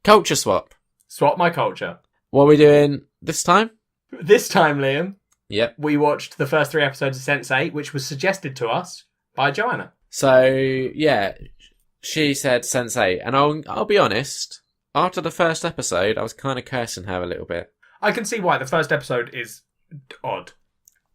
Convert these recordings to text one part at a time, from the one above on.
Culture swap. Swap my culture. What are we doing this time? This time, Liam, Yep. we watched the first 3 episodes of Sense8, which was suggested to us by Joana. So, yeah, she said Sense8, and I'll be honest, after the first episode, I was kind of cursing her a little bit. I can see why. The first episode is odd.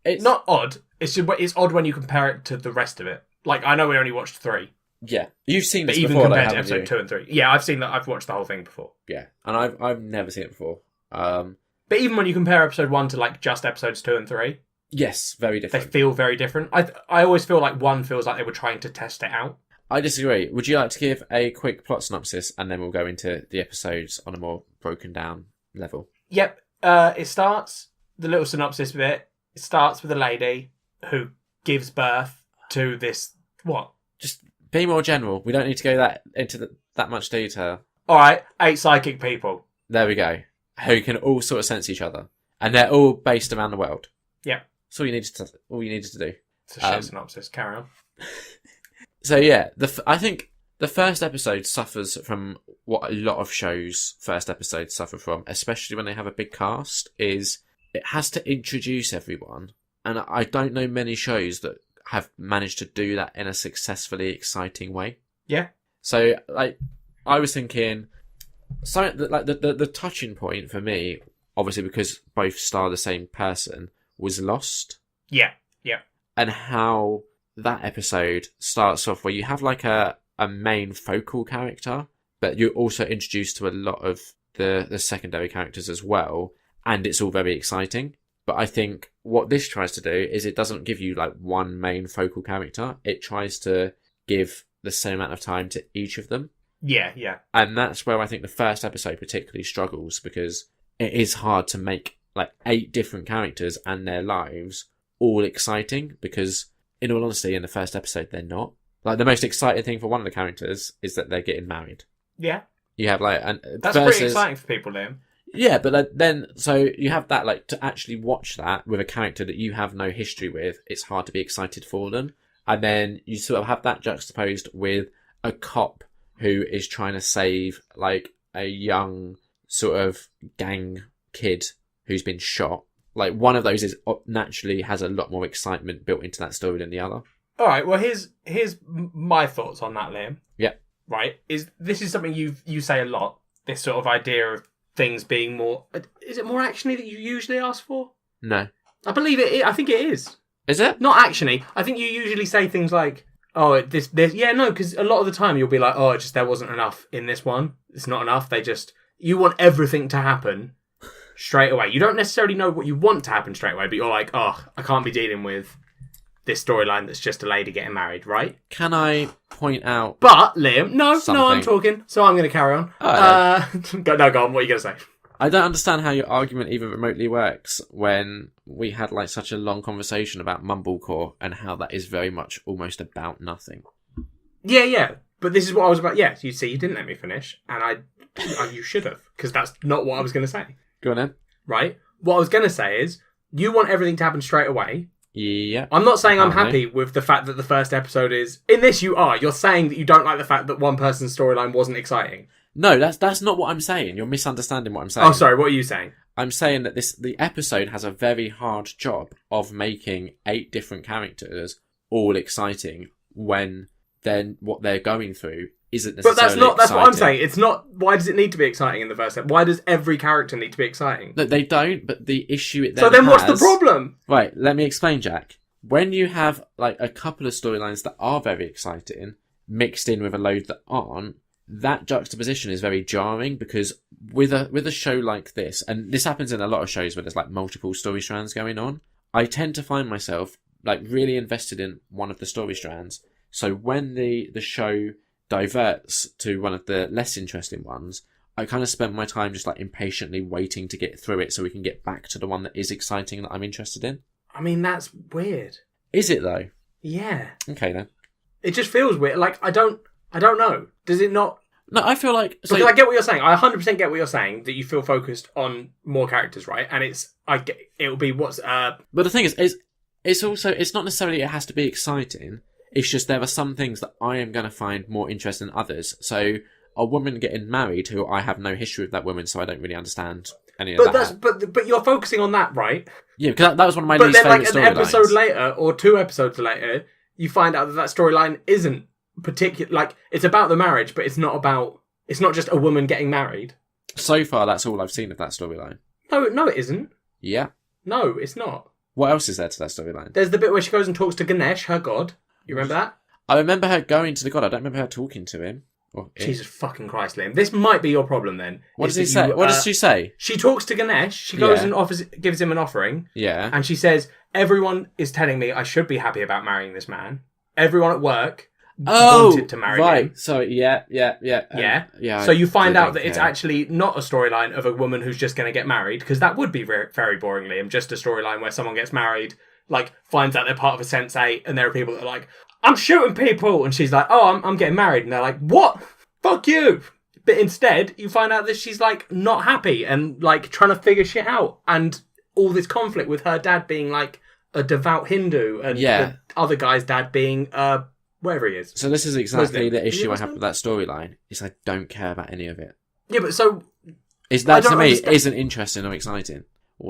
It's Not odd, it's odd when you compare it to the rest of it. Like, I know we only watched 3. Yeah. You've seen But this even before, compared though, to haven't episode you? 2 and 3. Yeah, I've seen that. I've watched the whole thing before. Yeah, and I've never seen it before. But even when you compare episode 1 to, like, just episodes 2 and 3, Yes, very they different. feel very different. I always feel like 1 feels like they were trying to test it out. I disagree. Would you like to give a quick plot synopsis, and then we'll go into the episodes on a more broken down level? Yep. It starts, the little synopsis bit, it starts with a lady who gives birth to this, what? Just be more general. We don't need to go into that much detail. Alright, 8 psychic people. There we go. Who can all sort of sense each other, and they're all based around the world. Yep. That's all you needed to do. It's a shit synopsis. Carry on. So yeah, I think the first episode suffers from what a lot of shows' first episodes suffer from, especially when they have a big cast, is it has to introduce everyone. And I don't know many shows that have managed to do that in a successfully exciting way. Yeah. So, like, I was thinking, like the touching point for me, obviously because both star the same person, was Lost. Yeah. Yeah. And how that episode starts off where you have like a main focal character, but you're also introduced to a lot of the secondary characters as well, and it's all very exciting. But I think what this tries to do is it doesn't give you like one main focal character. It tries to give the same amount of time to each of them. Yeah, yeah. And that's where I think the first episode particularly struggles, because it is hard to make like 8 different characters and their lives all exciting, because in all honesty, in the first episode, they're not. Like, the most exciting thing for one of the characters is that they're getting married. Yeah. You have like, That's pretty exciting for people, Liam. Yeah, but then, so you have that, like, to actually watch that with a character that you have no history with, it's hard to be excited for them. And then you sort of have that juxtaposed with a cop who is trying to save, like, a young sort of gang kid who's been shot. Like, one of those is naturally has a lot more excitement built into that story than the other. All right, well, here's my thoughts on that, Liam. Yeah. Right? This is something you say a lot, this sort of idea of things being more... Is it more actiony that you usually ask for? No. I believe it. I think it is. Is it? Not actiony. I think you usually say things like, oh, this... Yeah, no, because a lot of the time you'll be like, oh, there wasn't enough in this one. It's not enough. You want everything to happen straight away. You don't necessarily know what you want to happen straight away, but you're like, oh, I can't be dealing with this storyline that's just a lady getting married, right? Can I point out... But, Liam, no, something? I'm talking, so I'm going to carry on. Go on, what are you going to say? I don't understand how your argument even remotely works when we had like such a long conversation about Mumblecore and how that is very much almost about nothing. Yeah, but this is what I was about. Yeah, you see, you didn't let me finish, and you should have, because that's not what I was going to say. Go on then. Right? What I was going to say is, you want everything to happen straight away. Yeah. I'm not saying I'm happy with the fact that the first episode is... In this, you are. You're saying that you don't like the fact that one person's storyline wasn't exciting. No, that's not what I'm saying. You're misunderstanding what I'm saying. Oh, sorry, what are you saying? I'm saying that the episode has a very hard job of making 8 different characters all exciting when then what they're going through isn't necessarily that's what I'm exciting. saying. It's not... Why does it need to be exciting in the first episode? Why does every character need to be exciting? No, they don't, but the issue it then So then what's the problem? Right, let me explain, Jack. When you have like a couple of storylines that are very exciting mixed in with a load that aren't, that juxtaposition is very jarring, because with a show like this, and this happens in a lot of shows where there's like multiple story strands going on, I tend to find myself like really invested in one of the story strands. So when the show diverts to one of the less interesting ones, I kind of spent my time just like impatiently waiting to get through it so we can get back to the one that is exciting that I'm interested in. I mean, that's weird. Is it though? Yeah. Okay then. It just feels weird. Like, I don't know. Does it not? No, I feel like... Because I get what you're saying. I 100% get what you're saying, that you feel focused on more characters, right? And it'll be what's... But the thing is, it's also... It's not necessarily it has to be exciting. It's just there are some things that I am going to find more interesting than others. So a woman getting married who I have no history with that woman, so I don't really understand any of that. But you're focusing on that, right? Yeah, because that was one of my but least favourite storylines. But then, storylines. an episode later, or 2 episodes later, you find out that storyline isn't particular. Like, it's about the marriage, but it's not just a woman getting married. So far, that's all I've seen of that storyline. No, it isn't. Yeah. No, it's not. What else is there to that storyline? There's the bit where she goes and talks to Ganesh, her god. You remember that? I remember her going to the god. I don't remember her talking to him. Jesus fucking Christ, Liam. This might be your problem then. What does he say? What does she say? She talks to Ganesh. She goes and gives him an offering. Yeah. And she says, everyone is telling me I should be happy about marrying this man. Everyone at work wanted to marry him. So, yeah. So you find out that it's actually not a storyline of a woman who's just going to get married, because that would be very, very boring, Liam. Just a storyline where someone gets married, like, finds out they're part of a Sense8, and there are people that are like, I'm shooting people, and she's like, oh, I'm getting married, and they're like, what? Fuck you. But instead, you find out that she's, like, not happy and, like, trying to figure shit out, and all this conflict with her dad being, like, a devout Hindu, and the other guy's dad being wherever he is. So this is exactly the issue I have with that storyline, is I don't care about any of it. Yeah, but so... That, to me, isn't interesting or exciting.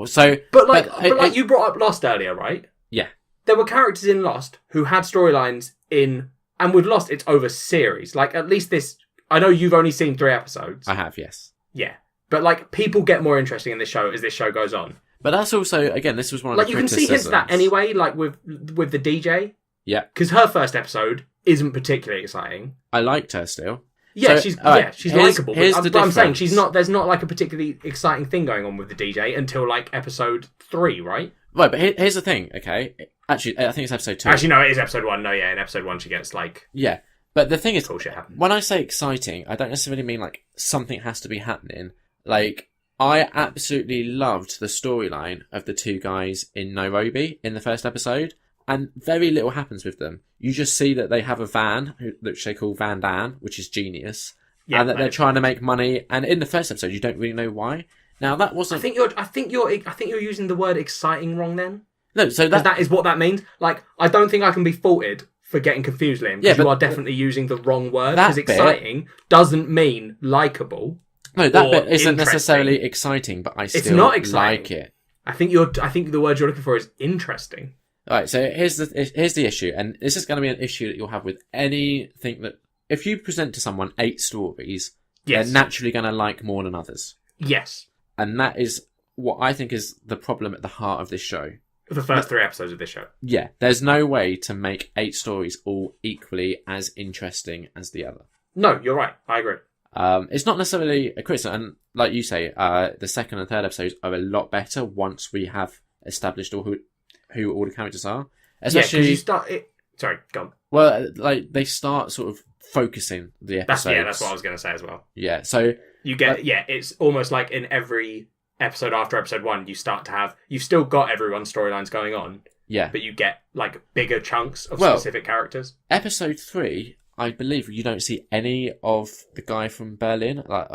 So, but you brought up Lost earlier, right? Yeah. There were characters in Lost who had storylines in... And with Lost, it's over series. Like, at least this... I know you've only seen 3 episodes. I have, yes. Yeah. But, like, people get more interesting in this show as this show goes on. But that's also, again, this was one of the criticisms. Like, you can see hints of that anyway, like, with the DJ. Yeah. Because her first episode isn't particularly exciting. I liked her still. Yeah, she's likeable. But I'm saying there's not, like, a particularly exciting thing going on with the DJ until, like, episode 3, right? Right, but here's the thing, okay? Actually, I think it's episode 2. Actually, no, it is episode 1. No, yeah, in episode 1 she gets, like... Yeah. But the thing is, cool shit happens. When I say exciting, I don't necessarily mean, like, something has to be happening. Like, I absolutely loved the storyline of the 2 guys in Nairobi in the first episode, and very little happens with them. You just see that they have a van, which they call Van Dan, which is genius, and that they're trying to make money, and in the first episode, you don't really know why. Now, that wasn't... I think you're using the word exciting wrong then. No, so that is what that means. Like, I don't think I can be faulted for getting confused, Liam, because you are definitely using the wrong word, because exciting doesn't mean likeable. No, that bit isn't necessarily exciting, but I still like it. I think the word you're looking for is interesting. Alright, so here's the issue, and this is going to be an issue that you'll have with anything that... If you present to someone 8 stories, they're naturally going to like more than others. Yes. And that is what I think is the problem at the heart of this show. The first 3 episodes of this show. Yeah, there's no way to make 8 stories all equally as interesting as the other. No, you're right. I agree. It's not necessarily a criticism, and like you say, the second and third episodes are a lot better once we have established who all the characters are. Especially, you start it. Sorry, go on. Well, like they start sort of focusing the episodes. That's what I was going to say as well. Yeah, so you get it's almost like in every episode after episode 1, you start to have... You've still got everyone's storylines going on. Yeah. But you get, like, bigger chunks of specific characters. Episode 3, I believe you don't see any of the guy from Berlin. Like,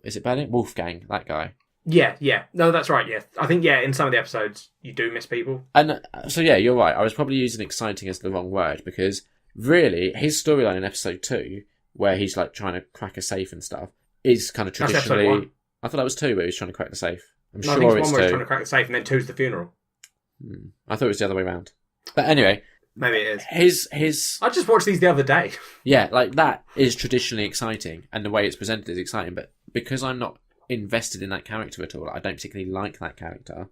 is it Berlin? Wolfgang, that guy. Yeah. No, that's right, yeah. I think, in some of the episodes, you do miss people. And so, yeah, you're right. I was probably using exciting as the wrong word, because really, his storyline in episode 2, where he's, like, trying to crack a safe and stuff, is kind of traditionally... That's episode 1. I thought that was 2, where he was trying to crack the safe. I'm sure I think it's 1 where 2. he's trying to crack the safe, and then 2's the funeral. I thought it was the other way around. But anyway... Maybe it is. His I just watched these the other day. Yeah, like, that is traditionally exciting, and the way it's presented is exciting, but because I'm not invested in that character at all, I don't particularly like that character.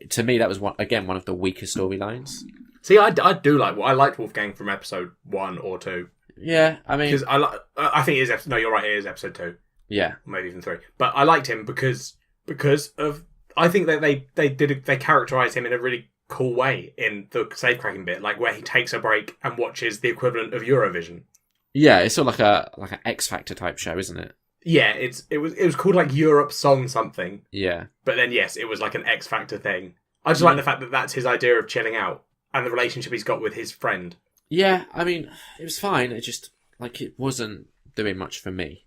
To me, that was, one of the weaker storylines. See, I do like... I liked Wolfgang from episode 1 or 2. Yeah, I mean... Because I think it is... No, you're right, it is episode 2. Yeah. Maybe even 3. But I liked him because of... I think that they characterised him in a really cool way in the safecracking bit, like where he takes a break and watches the equivalent of Eurovision. Yeah, it's sort of like an X Factor type show, isn't it? Yeah, it was called like Europe Song something. Yeah. But then yes, it was like an X Factor thing. I just like the fact that that's his idea of chilling out and the relationship he's got with his friend. Yeah, I mean, it was fine. It just, like, it wasn't doing much for me.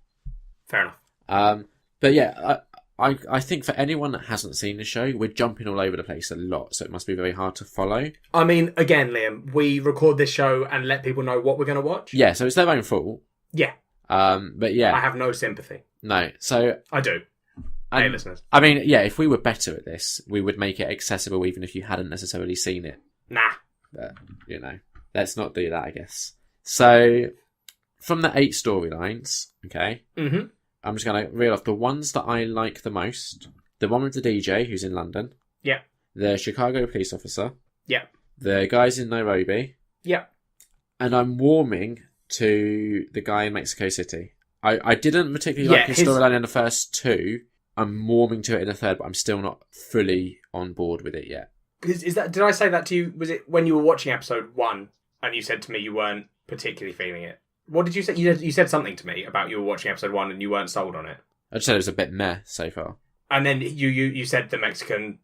Fair enough. But yeah, I think for anyone that hasn't seen the show, we're jumping all over the place a lot, so it must be very hard to follow. I mean, again, Liam, we record this show and let people know what we're going to watch. Yeah, so it's their own fault. Yeah. But yeah. I have no sympathy. No. So... I do. Hey, listeners. I mean, yeah, if we were better at this, we would make it accessible even if you hadn't necessarily seen it. Nah. But, let's not do that, I guess. So, from the 8 storylines, okay, I'm just going to reel off the ones that I like the most. The one with the DJ, who's in London. Yeah. The Chicago police officer. Yeah. The guys in Nairobi. Yeah. And I'm warming to the guy in Mexico City. I didn't particularly like his storyline in the first 2. I'm warming to it in the 3rd, but I'm still not fully on board with it yet. Is that? Did I say that to you? Was it when you were watching episode 1 and you said to me you weren't particularly feeling it? What did you say? You said something to me about you were watching episode 1 and you weren't sold on it. I just said it was a bit meh so far. And then you said the Mexico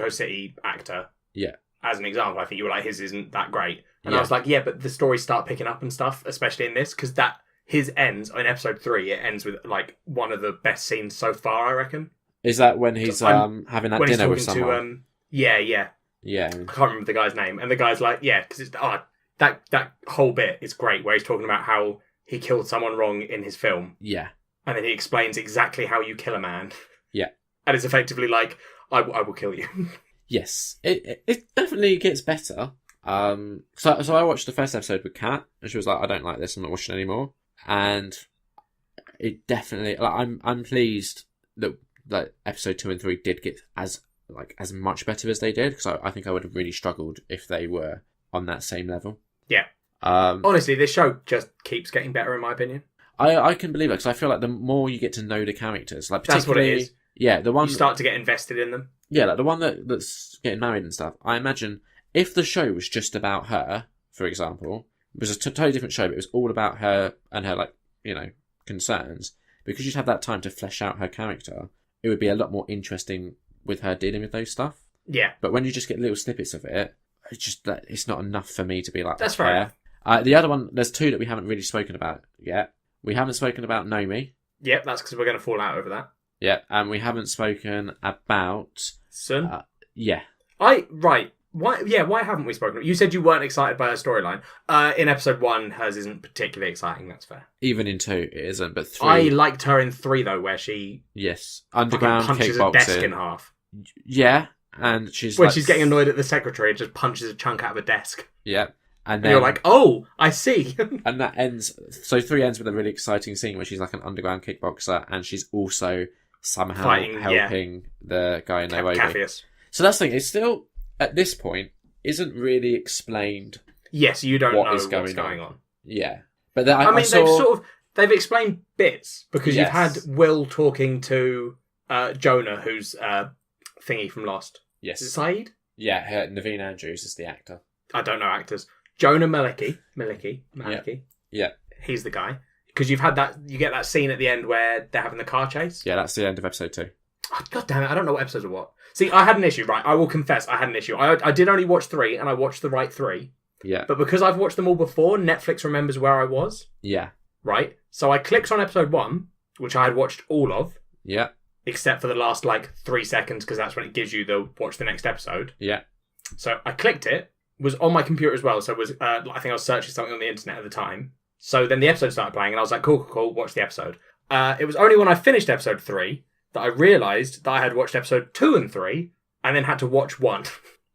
City actor. Yeah. As an example, I think you were like, his isn't that great. And yeah. I was like, yeah, but the stories start picking up and stuff, especially in this, because his ends, in episode 3, it ends with like one of the best scenes so far, I reckon. Is that when he's having that dinner with someone? Yeah. I can't remember the guy's name. And the guy's like, yeah, because it's that whole bit is great, where he's talking about how he killed someone wrong in his film. Yeah. And then he explains exactly how you kill a man. Yeah. And it's effectively like, I will kill you. Yes. It definitely gets better. So I watched the first episode with Kat, and she was like, I don't like this, I'm not watching anymore. And it definitely, like, I'm pleased that episode 2 and 3 did get as much better as they did, because I think I would have really struggled if they were on that same level. Yeah. Honestly, this show just keeps getting better, in my opinion. I can believe it, because I feel like the more you get to know the characters, like that's what it is. Yeah, the one you start to get invested in them. Yeah, like the one that's getting married and stuff. I imagine if the show was just about her, for example, it was a totally different show, but it was all about her and her, like, concerns. Because you'd have that time to flesh out her character, it would be a lot more interesting with her dealing with those stuff. Yeah. But when you just get little snippets of it, it's not enough for me to be like, that's fair. The other one, there's 2 that we haven't really spoken about yet. We haven't spoken about Nomi. Yep, that's because we're going to fall out over that. Yeah, and we haven't spoken about Sun. Yeah. Right. Why haven't we spoken? You said you weren't excited by her storyline. In episode 1, hers isn't particularly exciting. That's fair. Even in 2, it isn't. But 3, I liked her in 3 though, where she underground punches kickboxing. a desk in half. Yeah, and she's she's getting annoyed at the secretary and just punches a chunk out of a desk. Yeah, and then you're like, oh, I see. And that ends. So 3 ends with a really exciting scene where she's like an underground kickboxer, and she's also somehow helping the guy in Nairobi. Capheus. So that's the thing. It's still, at this point, isn't really explained. Yes, you don't know what's going on. Yeah, but they've explained bits, because you've had Will talking to Joana, who's thingy from Lost. Yes, is it Saeed? Yeah, Naveen Andrews is the actor. I don't know actors. Joana Maliki. Yeah, he's the guy. Because you get that scene at the end where they're having the car chase. Yeah, that's the end of episode 2. Oh, God damn it, I don't know what episodes are what. See, I had an issue, right? I will confess, I had an issue. I did only watch 3, and I watched the right 3. Yeah. But because I've watched them all before, Netflix remembers where I was. Yeah. Right? So I clicked on episode 1, which I had watched all of. Yeah. Except for the last, 3 seconds, because that's when it gives you the watch the next episode. Yeah. So I clicked it, was on my computer as well, so it was, I think I was searching something on the internet at the time. So then the episode started playing, and I was like, cool, watch the episode. It was only when I finished episode 3 that I realised that I had watched episode 2 and 3, and then had to watch 1.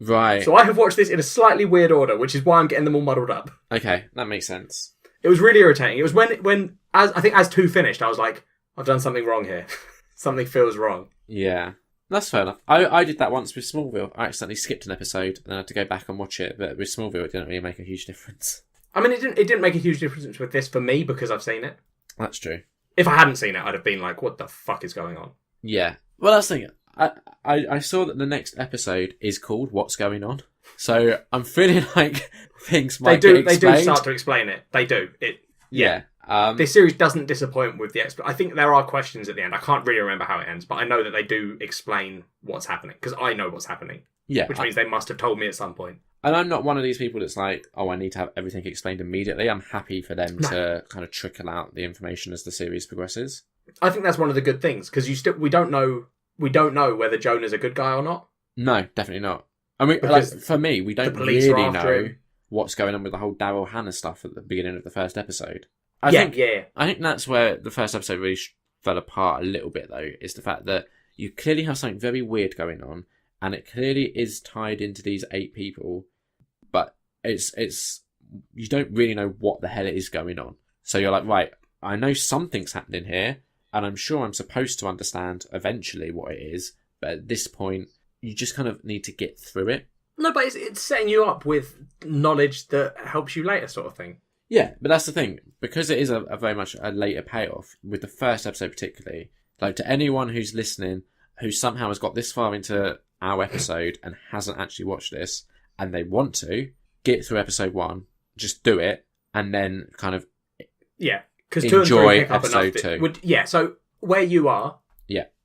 Right. So I have watched this in a slightly weird order, which is why I'm getting them all muddled up. Okay, that makes sense. It was really irritating. It was when as 2 finished, I was like, I've done something wrong here. Something feels wrong. Yeah. That's fair enough. I did that once with Smallville. I accidentally skipped an episode, and then I had to go back and watch it, but with Smallville it didn't really make a huge difference. I mean, it didn't make a huge difference with this for me, because I've seen it. That's true. If I hadn't seen it, I'd have been like, what the fuck is going on? Yeah. Well, that's the thing. I saw that the next episode is called What's Going On. So I'm feeling like things might get explained. They do start to explain it. They do. Yeah. This series doesn't disappoint with the I think there are questions at the end. I can't really remember how it ends, but I know that they do explain what's happening, because I know what's happening. Yeah. Which means they must have told me at some point. And I'm not one of these people that's like, oh, I need to have everything explained immediately. I'm happy for them to kind of trickle out the information as the series progresses. I think that's one of the good things, because we don't know whether Jonah's a good guy or not. No, definitely not. I mean, for me, we don't really know what's going on with the whole Daryl Hannah stuff at the beginning of the first episode. I think yeah. I think that's where the first episode really fell apart a little bit, though, is the fact that you clearly have something very weird going on, and it clearly is tied into these 8 people, but it's you don't really know what the hell it is going on. So you're like, right, I know something's happening here, and I'm sure I'm supposed to understand eventually what it is, but at this point, you just kind of need to get through it. No, but it's setting you up with knowledge that helps you later, sort of thing. Yeah, but that's the thing. Because it is a very much a later payoff, with the first episode particularly, like to anyone who's listening, who somehow has got this far into our episode and hasn't actually watched this, and they want to, get through episode 1, just do it, and then kind of because enjoy episode 2. So where you are,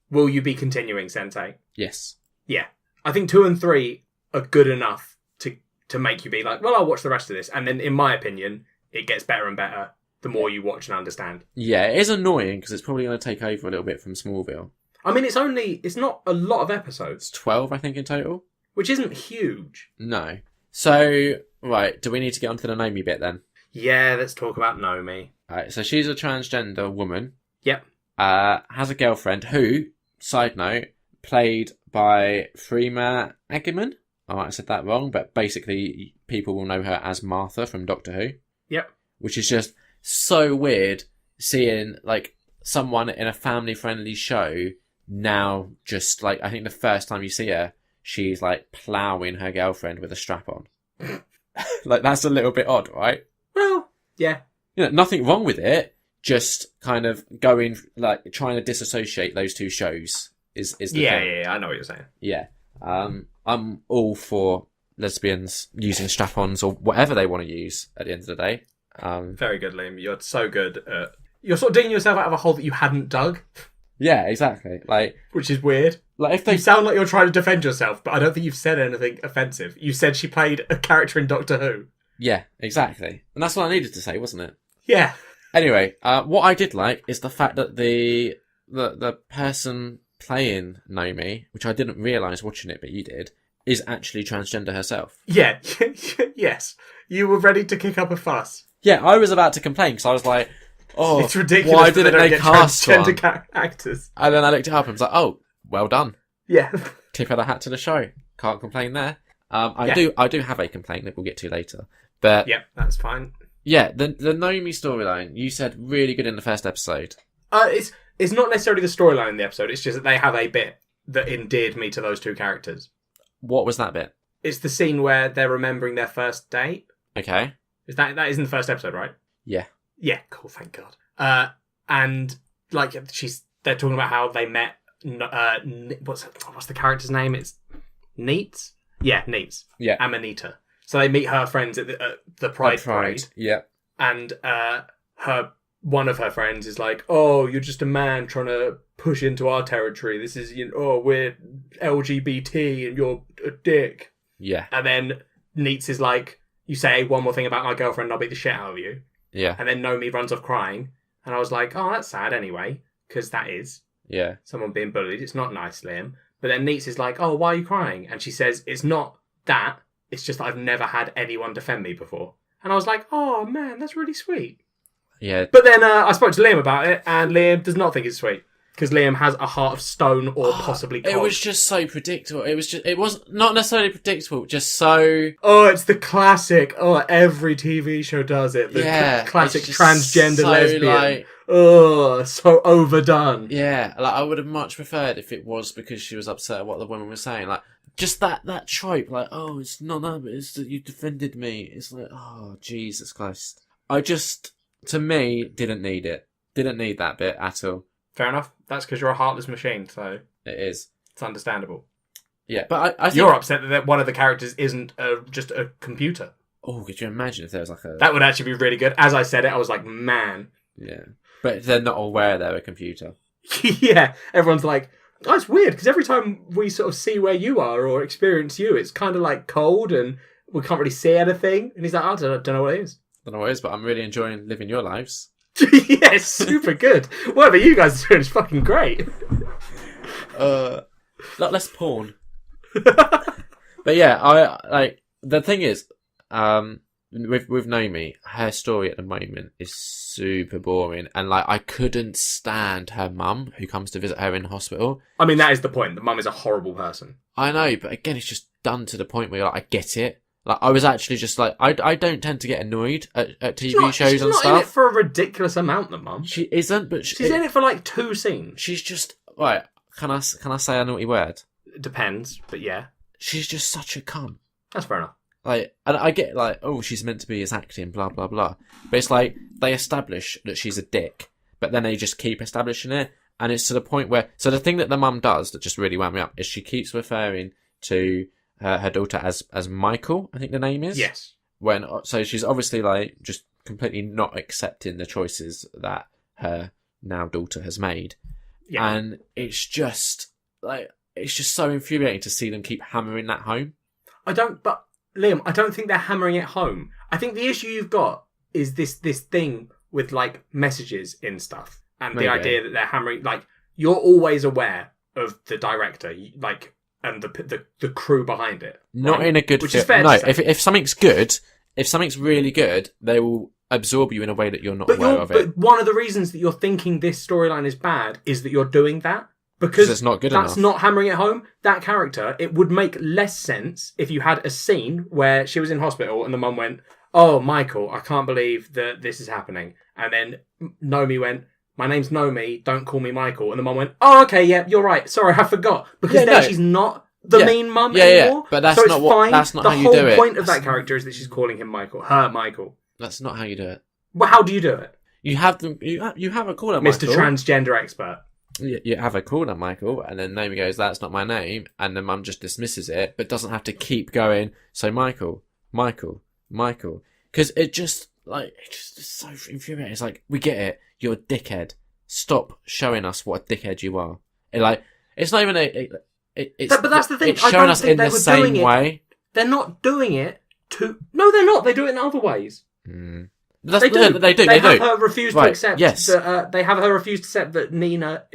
will you be continuing Sense8? Yes. Yeah. I think 2 and 3 are good enough to make you be like, well, I'll watch the rest of this. And then, in my opinion, it gets better and better the more you watch and understand. Yeah, it is annoying because it's probably going to take over a little bit from Smallville. I mean, it's not a lot of episodes. It's 12, I think, in total. Which isn't huge. No. So, right, do we need to get onto the Naomi bit then? Yeah, let's talk about Naomi. Alright, so she's a transgender woman. Yep. Has a girlfriend who, side note, played by Freema Agyeman. Oh, I said that wrong, but basically people will know her as Martha from Doctor Who. Yep. Which is just so weird seeing, like, someone in a family-friendly show now just, like, I think the first time you see her, she's, like, ploughing her girlfriend with a strap-on. Like, that's a little bit odd, right? Well, yeah. You know, nothing wrong with it, just kind of going, like, trying to disassociate those two shows is the thing. Yeah, I know what you're saying. Yeah. I'm all for lesbians using strap-ons or whatever they want to use at the end of the day. Very good, Liam. You're so good at... You're sort of digging yourself out of a hole that you hadn't dug. Yeah, exactly. Like, which is weird. Like, if they... You sound like you're trying to defend yourself, but I don't think you've said anything offensive. You said she played a character in Doctor Who. Yeah, exactly. And that's what I needed to say, wasn't it? Yeah. Anyway, what I did like is the fact that the person playing Naomi, which I didn't realise watching it, but you did, is actually transgender herself. Yeah. Yes. You were ready to kick up a fuss. Yeah, I was about to complain because I was like, oh, it's ridiculous. Why didn't they cast transgender actors? And then I looked it up and was like, oh, well done. Yeah. Tip of the hat to the show. Can't complain there. I do have a complaint that we'll get to later. But yeah, that's fine. Yeah, the Naomi storyline, you said really good in the first episode. It's not necessarily the storyline in the episode, it's just that they have a bit that endeared me to those two characters. What was that bit? It's the scene where they're remembering their first date. Okay. That is in the first episode, right? Yeah. Yeah, cool, thank God. And like they're talking about how they met what's the character's name? It's Neats? Yeah, Neats. Yeah. Amanita. So they meet her friends at the Pride Parade. Yeah. And one of her friends is like, oh, you're just a man trying to push into our territory. This is, we're LGBT and you're a dick. Yeah. And then Neats is like, you say one more thing about my girlfriend and I'll beat the shit out of you. Yeah. And then Naomi runs off crying. And I was like, oh, that's sad anyway. Because that is. Yeah. Someone being bullied. It's not nice, Liam. But then Neats is like, oh, why are you crying? And she says, it's not that. It's just that I've never had anyone defend me before. And I was like, oh, man, that's really sweet. Yeah. But then I spoke to Liam about it, and Liam does not think it's sweet. Because Liam has a heart of stone or possibly cold. It was just so predictable. It was not necessarily predictable, just so... Oh, it's the classic. Oh, every TV show does it. The classic transgender so lesbian. Like... Oh, so overdone. Yeah, like I would have much preferred if it was because she was upset at what the woman was saying. Like, just that trope, like, oh, it's not that, but it's that you defended me. It's like, oh, Jesus Christ. I just, to me, didn't need it. Didn't need that bit at all. Fair enough. That's because you're a heartless machine, so... It is. It's understandable. Yeah, but I think... You're upset that one of the characters isn't just a computer. Oh, could you imagine if there was like a... That would actually be really good. As I said it, I was like, man. Yeah. But they're not aware they're a computer. Yeah. Everyone's like, oh, it's weird, because every time we sort of see where you are or experience you, it's kind of like cold and we can't really see anything. And he's like, I don't know what it is. I don't know what it is, but I'm really enjoying living your lives. Yes, super good. Whatever you guys are doing is fucking great. Less porn. But yeah, I like the thing is, with Naomi, her story at the moment is super boring, and like I couldn't stand her mum who comes to visit her in hospital. I mean, that is the point. The mum is a horrible person. I know, but again, it's just done to the point where you're like, I get it. Like, I was actually just like, I don't tend to get annoyed at TV shows and stuff. She's not in it stuff. for a ridiculous amount, the mum. She isn't, but she's in it for like 2 scenes. She's just right. Can I say a naughty word? It depends, but yeah. She's just such a cunt. That's fair enough. Like, and I get like, oh, she's meant to be as acting, blah blah blah. But it's like they establish that she's a dick, but then they just keep establishing it, and it's to the point where. So the thing that the mum does that just really wound me up is she keeps referring to her daughter as Michael, I think the name is. Yes. So she's obviously like just completely not accepting the choices that her now daughter has made. Yeah. And it's just so infuriating to see them keep hammering that home. But Liam, I don't think they're hammering it home. I think the issue you've got is this thing with like messages in stuff, and the idea that they're hammering, like, you're always aware of the director, like, and the crew behind it. Not right? In a good Which film. Is fair no, to say. If something's good, if something's really good, they will absorb you in a way that you're not aware of it. But one of the reasons that you're thinking this storyline is bad is that you're doing that. Because it's not good that's enough. Not hammering it home. That character, it would make less sense if you had a scene where she was in hospital and the mum went, "Oh, Michael, I can't believe that this is happening." And then Naomi went, "My name's Naomi, don't call me Michael." And the mum went, "Oh, okay, yeah, you're right. Sorry, I forgot." Because she's not the mean mum anymore. Yeah, but that's so not it's fine. That's not how you do it. The whole point of that character is that she's calling him Michael. Her Michael. That's not how you do it. Well, how do you do it? You have them. You have a caller, Mr. Michael. Transgender expert. You have a caller, Michael, and then Naomi goes, "That's not my name," and the mum just dismisses it, but doesn't have to keep going. So Michael, because it's just so infuriating. It's like, we get it. You're a dickhead. Stop showing us what a dickhead you are. It's not even but that's the thing. It's showing us in the same way. They're not doing it to. No, they're not. They do it in other ways. Mm. They do. They have her refuse to accept. Yes. They have her refuse to accept that Nita.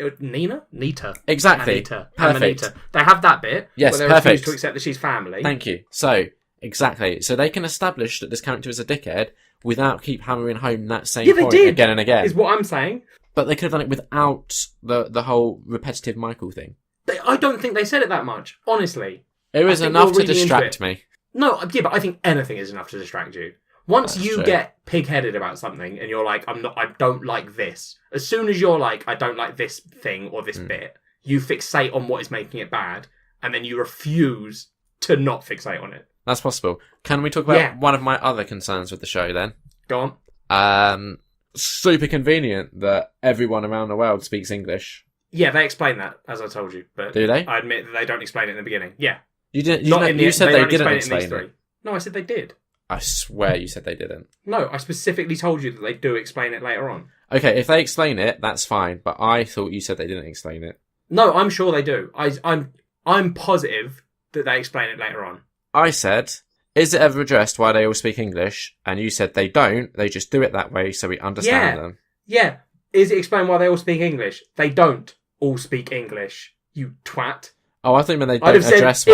Exactly. Anita. Perfect. Anita. They have that bit. Yes. Where they refuse to accept that she's family. Thank you. So exactly. So they can establish that this character is a dickhead without keep hammering home that same point again and again. Is what I'm saying. But they could have done it without the whole repetitive Michael thing. I don't think they said it that much. Honestly, it was enough to distract me. No, yeah, but I think anything is enough to distract you. Once you get pig-headed about something and you're like, I don't like this. As soon as you're like, I don't like this thing or this bit, you fixate on what is making it bad, and then you refuse to not fixate on it. That's possible. Can we talk about one of my other concerns with the show then? Go on. Super convenient that everyone around the world speaks English. Yeah, they explain that, as I told you. But do they? I admit that they don't explain it in the beginning. Yeah. You didn't. You said they didn't explain it. No, I said they did. I swear you said they didn't. No, I specifically told you that they do explain it later on. Okay, if they explain it, that's fine. But I thought you said they didn't explain it. No, I'm sure they do. I'm positive that they explain it later on. I said, is it ever addressed why they all speak English? And you said they don't. They just do it that way so we understand them. Yeah. Is it explained why they all speak English? They don't all speak English, you twat. Oh, I think when they don't address why.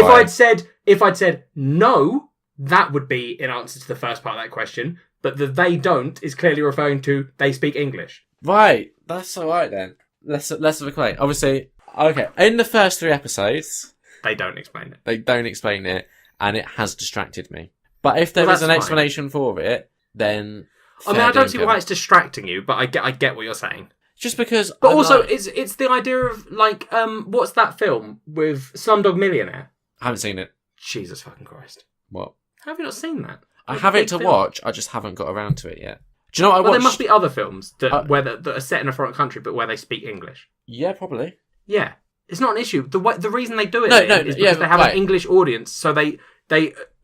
If I'd said no, that would be in answer to the first part of that question. But the they don't is clearly referring to they speak English. Right. That's all right then. Less of a claim. Obviously, okay. In the first 3 episodes, they don't explain it. They don't explain it, and it has distracted me. But if there was an explanation for it, then I mean, I don't see why it's distracting you, but I get what you're saying. Just because, but also it's the idea of like what's that film with Slumdog Millionaire? I haven't seen it. Jesus fucking Christ! What? How have you not seen that? I have it to watch. I just haven't got around to it yet. Do you know what I watched? There must be other films that that are set in a foreign country, but where they speak English. Yeah, probably. Yeah, it's not an issue. The reason they do it is because they have an English audience, so they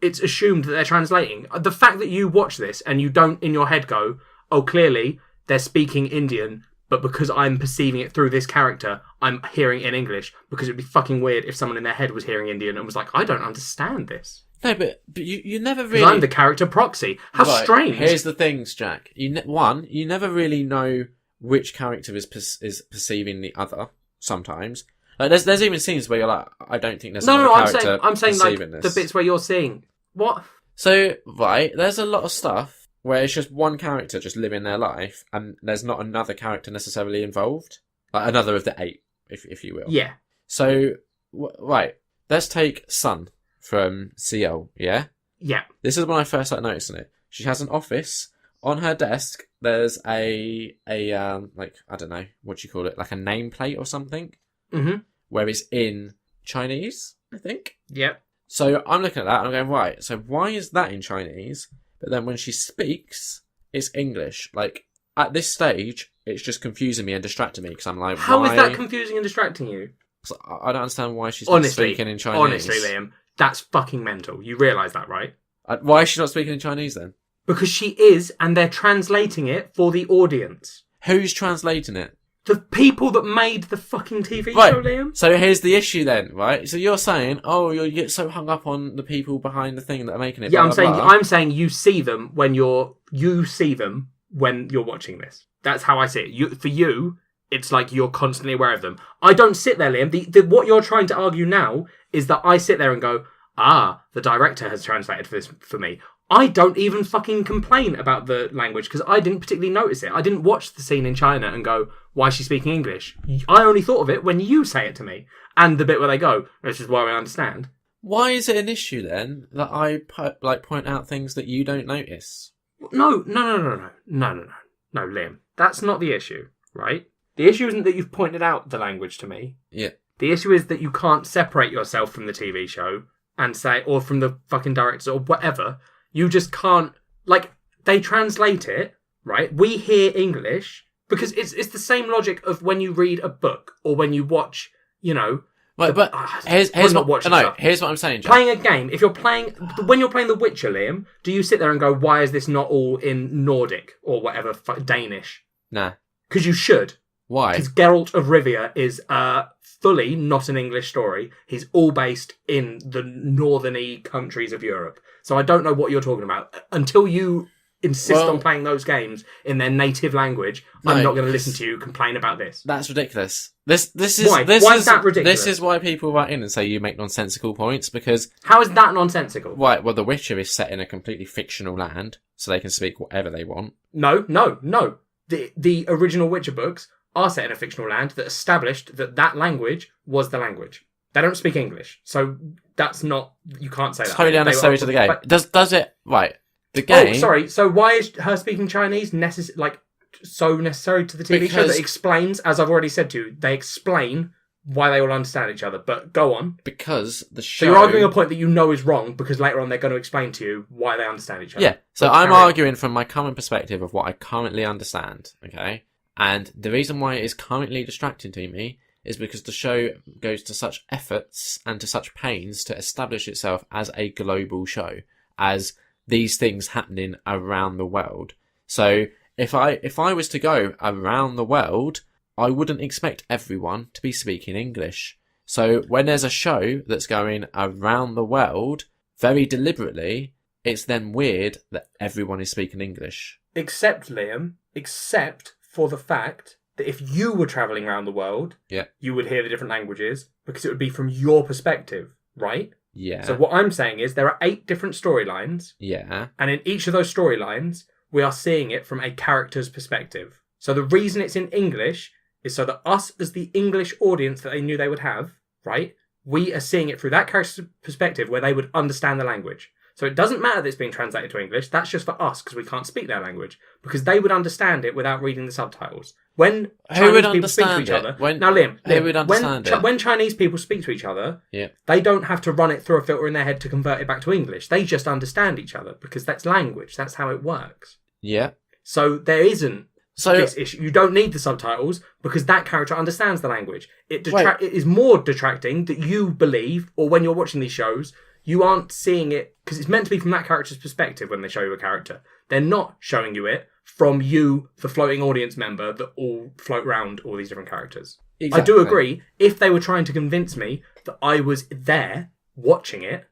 it's assumed that they're translating. The fact that you watch this and you don't in your head go, oh, clearly they're speaking Indian, but because I'm perceiving it through this character, I'm hearing it in English, because it'd be fucking weird if someone in their head was hearing Indian and was like, I don't understand this. No, but you never really... I'm the character proxy. How strange. Here's the things, Jack. You never really know which character is perceiving the other, sometimes. Like, there's even scenes where you're like, I don't think there's another character I'm saying like this. the bits where you're seeing... What? So, right, there's a lot of stuff where it's just one character just living their life, and there's not another character necessarily involved. Like another of the 8, if you will. Yeah. So, right, let's take Sun from CL, yeah? Yeah. This is when I first started noticing it. She has an office. On her desk, there's a like, I don't know, what do you call it? Like a nameplate or something? Mm-hmm. Where it's in Chinese, I think. Yep. So I'm looking at that and I'm going, right, so why is that in Chinese? But then when she speaks, it's English. Like, at this stage, it's just confusing me and distracting me because I'm like, How why? is that confusing and distracting you? So I don't understand why she's not speaking in Chinese. Honestly, Liam, that's fucking mental. You realise that, right? Why is she not speaking in Chinese then? Because she is, and they're translating it for the audience. Who's translating it? The people that made the fucking TV Right. show, Liam. So here's the issue then, right? So you're saying, oh, you get so hung up on the people behind the thing that are making it. Yeah, blah, blah, blah. I'm saying you see them when you're watching this. That's how I see it. For you, it's like you're constantly aware of them. I don't sit there, Liam. What you're trying to argue now is that I sit there and go, the director has translated this for me. I don't even fucking complain about the language because I didn't particularly notice it. I didn't watch the scene in China and go, why is she speaking English? I only thought of it when you say it to me. And the bit where they go, this is why I understand. Why is it an issue then that I point out things that you don't notice? No, Liam. That's not the issue, right? The issue isn't that you've pointed out the language to me. Yeah. The issue is that you can't separate yourself from the TV show and say, or from the fucking directors or whatever. You just can't, like, they translate it, right? We hear English because it's the same logic of when you read a book or when you watch, you know. Right, but here's what I'm saying, Jack. Playing a game, when you're playing The Witcher, Liam, do you sit there and go, why is this not all in Nordic or whatever, Danish? Nah. Because you should. Why? Because Geralt of Rivia is fully not an English story. He's all based in the northern-y countries of Europe. So I don't know what you're talking about. Until you insist on playing those games in their native language, I'm not going to listen to you complain about this. That's ridiculous. This is why? Why is that ridiculous? This is why people write in and say you make nonsensical points because... How is that nonsensical? Right, well, The Witcher is set in a completely fictional land, so they can speak whatever they want. No. The original Witcher books are set in a fictional land that established that language was the language. They don't speak English, so that's not... You can't say that. Totally unnecessary to the game. Does it... Right, the game... Oh, sorry, so why is her speaking Chinese so necessary to the TV show? That explains, as I've already said to you, they explain why they all understand each other. But go on. Because the show... So you're arguing a point that you know is wrong, because later on they're going to explain to you why they understand each other. Yeah, so I'm arguing from my current perspective of what I currently understand, okay? And the reason why it is currently distracting to me is because the show goes to such efforts and to such pains to establish itself as a global show, as these things happening around the world. So if I was to go around the world, I wouldn't expect everyone to be speaking English. So when there's a show that's going around the world, very deliberately, it's then weird that everyone is speaking English. Except, Liam, for the fact that if you were travelling around the world, you would hear the different languages because it would be from your perspective, right? Yeah. So what I'm saying is there are 8 different storylines. Yeah. And in each of those storylines, we are seeing it from a character's perspective. So the reason it's in English is so that us as the English audience that they knew they would have, right? We are seeing it through that character's perspective where they would understand the language. So it doesn't matter that it's being translated to English. That's just for us because we can't speak their language. Because they would understand it without reading the subtitles. When Chinese people speak to each other... Now, Liam, who would understand it? When Chinese people speak to each other, yeah, they don't have to run it through a filter in their head to convert it back to English. They just understand each other because that's language. That's how it works. Yeah. So there isn't this issue. You don't need the subtitles because that character understands the language. It is more detracting that you believe, or when you're watching these shows... You aren't seeing it because it's meant to be from that character's perspective when they show you a character. They're not showing you it from you, the floating audience member that all float around all these different characters. Exactly. I do agree. If they were trying to convince me that I was there watching it,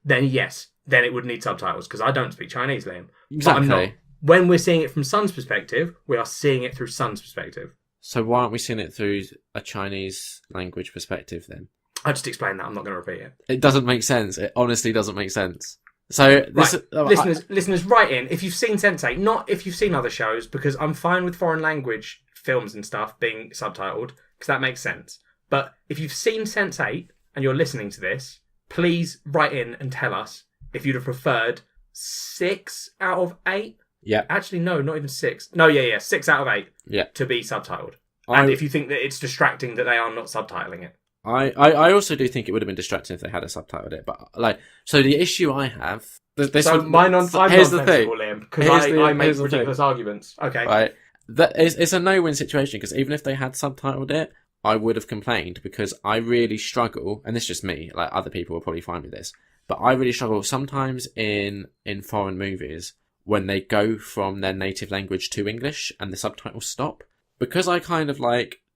then yes, then it would need subtitles because I don't speak Chinese, Liam. Exactly. But I'm not. When we're seeing it from Sun's perspective, we are seeing it through Sun's perspective. So why aren't we seeing it through a Chinese language perspective then? I just explained that. I'm not going to repeat it. It doesn't make sense. It honestly doesn't make sense. So listeners, write in if you've seen Sense8, not if you've seen other shows, because I'm fine with foreign language films and stuff being subtitled because that makes sense. But if you've seen Sense8 and you're listening to this, please write in and tell us if you'd have preferred 6 out of 8. Yeah. Actually, no, not even 6. No, yeah, 6 out of 8. Yeah. To be subtitled. And if you think that it's distracting that they are not subtitling it. I also do think it would have been distracting if they had subtitled it, but so the issue I have. I'm nonsensical, Liam, because I make ridiculous arguments. Okay. Right. It's a no-win situation because even if they had subtitled it, I would have complained because I really struggle, and this is just me, like other people will probably find with this, but I really struggle sometimes in foreign movies when they go from their native language to English and the subtitles stop. Because I kind of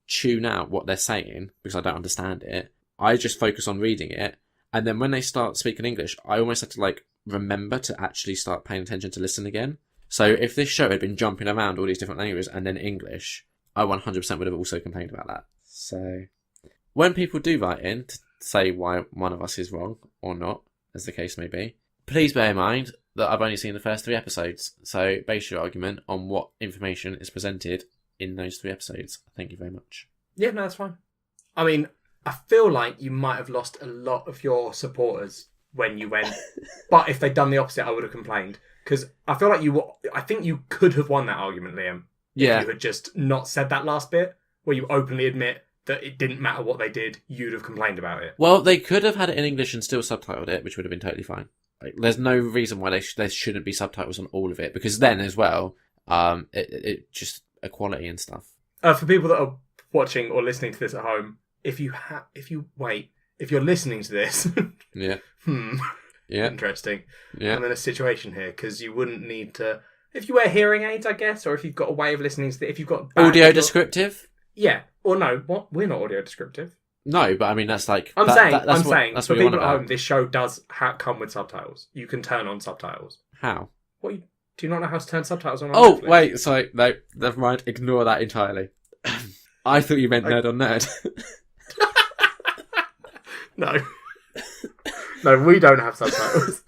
tune out what they're saying because I don't understand it, I just focus on reading it, and then when they start speaking English, I almost have to remember to actually start paying attention to listen again. So if this show had been jumping around all these different languages and then English, I 100% would have also complained about that. So when people do write in to say why one of us is wrong or not, as the case may be, please bear in mind that I've only seen the first 3 episodes. So base your argument on what information is presented in those 3 episodes. Thank you very much. Yeah, no, that's fine. I mean, I feel like you might have lost a lot of your supporters when you went, but if they'd done the opposite, I would have complained. Because I feel like I think you could have won that argument, Liam. Yeah. If you had just not said that last bit, where you openly admit that it didn't matter what they did, you'd have complained about it. Well, they could have had it in English and still subtitled it, which would have been totally fine. There's no reason why there shouldn't be subtitles on all of it, because then as well, it just equality and stuff. For people that are watching or listening to this at home, if you're listening to this, yeah, yeah, interesting. Yeah, I'm in a situation here because you wouldn't need to. If you wear hearing aids, I guess, or if you've got a way of listening to if you've got audio descriptive, yeah, or no, what we're not audio descriptive. No, but I mean that's I'm saying for people at home, this show does come with subtitles. You can turn on subtitles. How? What? Do you not know how to turn subtitles on? Oh, Netflix? Wait, sorry, no, never mind. Ignore that entirely. I thought you meant Nerd on Nerd. No, we don't have subtitles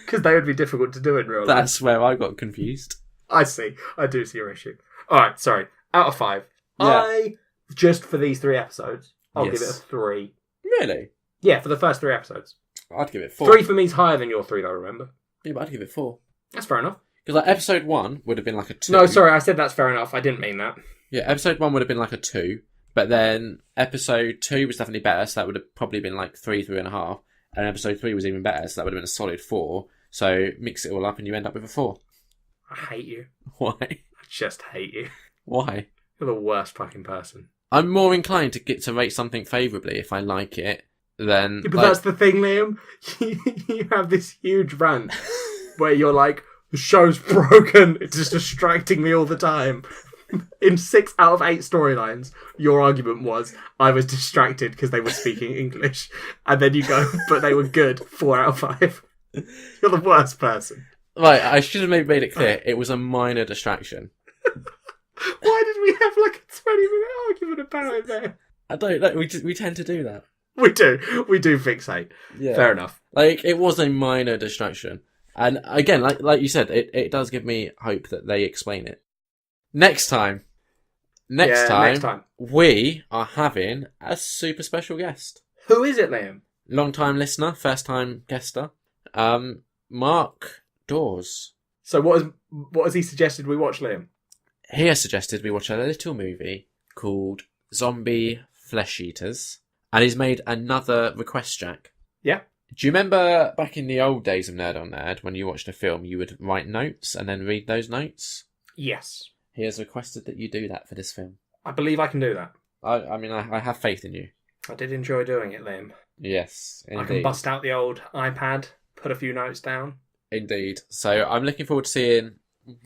because they would be difficult to do in real life. That's where I got confused. I see. I do see your issue. All right, sorry. Out of 5, yeah. Just for these 3 episodes, I'll give it a 3. Really? Yeah, for the first 3 episodes. I'd give it 4. 3 for me is higher than your 3, though. Remember? Yeah, but I'd give it 4. That's fair enough. Because episode 1 would have been a 2. No, sorry, I said that's fair enough. I didn't mean that. Yeah, episode 1 would have been a 2, but then episode 2 was definitely better, so that would have probably been 3, 3.5, and episode 3 was even better, so that would have been a solid 4. So mix it all up and you end up with a 4. I hate you. Why? I just hate you. Why? You're the worst fucking person. I'm more inclined to get to rate something favourably if I like it than... Yeah, but that's the thing, Liam. You have this huge rant where you're like, the show's broken, it's just distracting me all the time. In 6 out of 8 storylines, your argument was, I was distracted because they were speaking English. And then you go, but they were good, 4 out of 5. You're the worst person. Right, I should have made it clear. It was a minor distraction. Why did we have a 20-minute argument about it there? I don't know. We tend to do that. We do fixate. Yeah. Fair enough. It was a minor distraction. And again, like you said, it does give me hope that they explain it. Next time, we are having a super special guest. Who is it, Liam? Long-time listener, first-time guester, Mark Dawes. So what has he suggested we watch, Liam? He has suggested we watch a little movie called Zombie Flesh Eaters, and he's made another request, Jack. Yeah. Do you remember back in the old days of Nerd on Nerd, when you watched a film, you would write notes and then read those notes? Yes. He has requested that you do that for this film. I believe I can do that. I have faith in you. I did enjoy doing it, Liam. Yes, indeed. I can bust out the old iPad, put a few notes down. Indeed. So I'm looking forward to seeing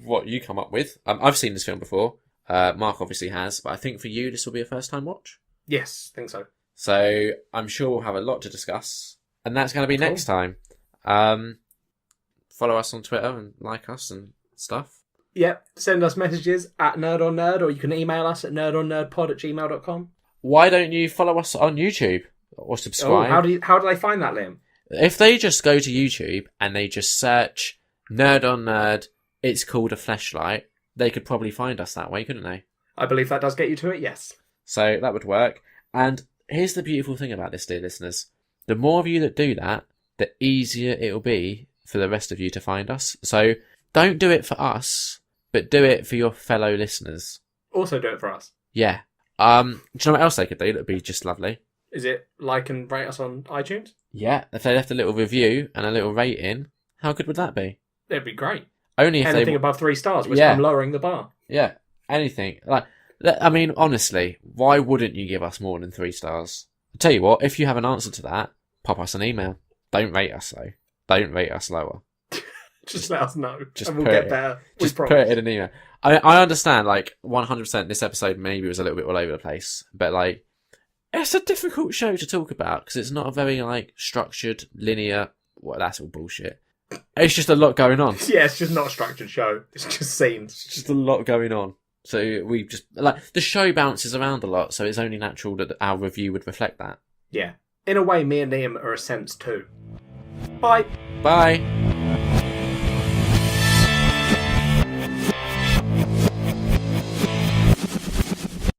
what you come up with. I've seen this film before. Mark obviously has, but I think for you this will be a first time watch. Yes, I think so. So I'm sure we'll have a lot to discuss, and that's going to be next time. Follow us on Twitter and like us and stuff. Yep, send us messages at nerdonnerd, or you can email us at nerdonnerdpod@gmail.com. Why don't you follow us on YouTube or subscribe? Oh, how do they find that, Liam? If they just go to YouTube and they just search Nerd on Nerd, It's Called a Fleshlight, they could probably find us that way, couldn't they? I believe that does get you to it, yes. So that would work. And here's the beautiful thing about this, dear listeners. The more of you that do that, the easier it'll be for the rest of you to find us. So don't do it for us, but do it for your fellow listeners. Also do it for us. Yeah. Do you know what else they could do that would be just lovely? Is it like and rate us on iTunes? Yeah. If they left a little review and a little rating, how good would that be? It'd be great. Only if anything they... above 3 stars, which Yeah. I'm lowering the bar. Yeah. Anything. I mean, honestly, why wouldn't you give us more than 3 stars? I'll tell you what, if you have an answer to that, pop us an email. Don't rate us, though. Don't rate us lower. Just let us know. Just and we'll put get it- better. Just put it in an email. I understand, 100% this episode maybe was a little bit all over the place, but, it's a difficult show to talk about because it's not a very, structured, linear... Well, that's all bullshit. It's just a lot going on. Yeah, it's just not a structured show. It's just scenes. It's just a lot going on. So we just... the show bounces around a lot, so it's only natural that our review would reflect that. Yeah. In a way, me and Liam are a sense too. Bye. Bye!